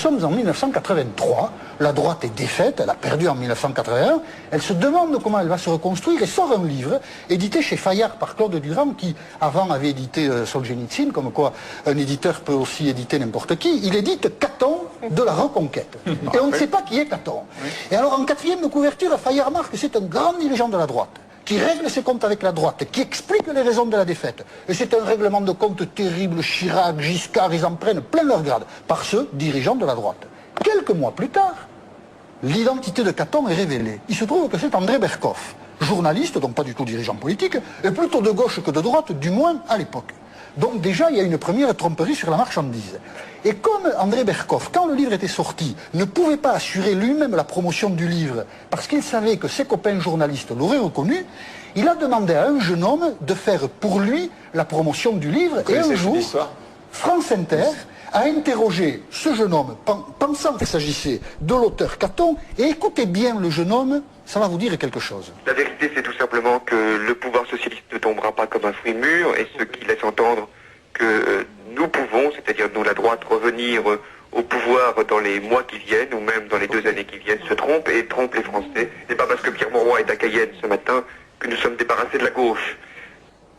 sommes en 1983, la droite est défaite, elle a perdu en 1981, elle se demande comment elle va se reconstruire et sort un livre édité chez Fayard par Claude Durand qui avant avait édité Solzhenitsyn, comme quoi un éditeur peut aussi éditer n'importe qui. Il édite Caton de la Reconquête. Et on ne sait pas qui est Caton. Et alors en quatrième de couverture, Fayard marque que c'est un grand dirigeant de la droite, qui règle ses comptes avec la droite, qui explique les raisons de la défaite. Et c'est un règlement de compte terrible. Chirac, Giscard, ils en prennent plein leur grade, par ceux dirigeants de la droite. Quelques mois plus tard, l'identité de Caton est révélée. Il se trouve que c'est André Berkoff, journaliste, donc pas du tout dirigeant politique, et plutôt de gauche que de droite, du moins à l'époque. Donc déjà, il y a une première tromperie sur la marchandise. Et comme André Berkoff, quand le livre était sorti, ne pouvait pas assurer lui-même la promotion du livre, parce qu'il savait que ses copains journalistes l'auraient reconnu, il a demandé à un jeune homme de faire pour lui la promotion du livre. Et un jour, France Inter a interrogé ce jeune homme, pensant qu'il s'agissait de l'auteur Caton, et écoutez bien le jeune homme, ça va vous dire quelque chose. La vérité, c'est tout simplement que le pouvoir socialiste ne tombera pas comme un fruit mûr, et ce qui laisse entendre que nous pouvons, c'est-à-dire nous la droite, revenir au pouvoir dans les mois qui viennent, ou même dans les 2 années qui viennent, se trompe et trompe les Français. C'est pas parce que Pierre Mauroy est à Cayenne ce matin que nous sommes débarrassés de la gauche.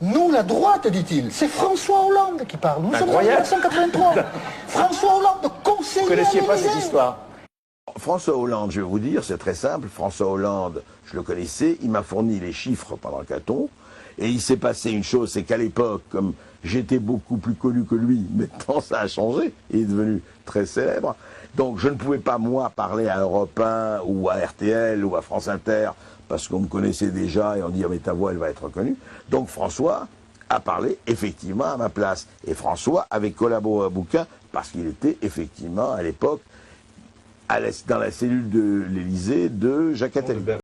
Nous, la droite, dit-il, c'est François Hollande qui parle. Nous sommes en 1983. François Hollande, conseiller. Vous ne connaissiez pas cette histoire? François Hollande, je vais vous dire, c'est très simple. François Hollande, je le connaissais, il m'a fourni les chiffres pendant Caton. Et il s'est passé une chose, c'est qu'à l'époque, comme j'étais beaucoup plus connu que lui, maintenant ça a changé, il est devenu très célèbre. Donc je ne pouvais pas, moi, parler à Europe 1 ou à RTL ou à France Inter, parce qu'on me connaissait déjà et on dit « Ah mais ta voix, elle va être reconnue ». Donc François a parlé effectivement à ma place. Et François avait collaboré au bouquin parce qu'il était effectivement à l'époque dans la cellule de l'Élysée de Jacques Attali.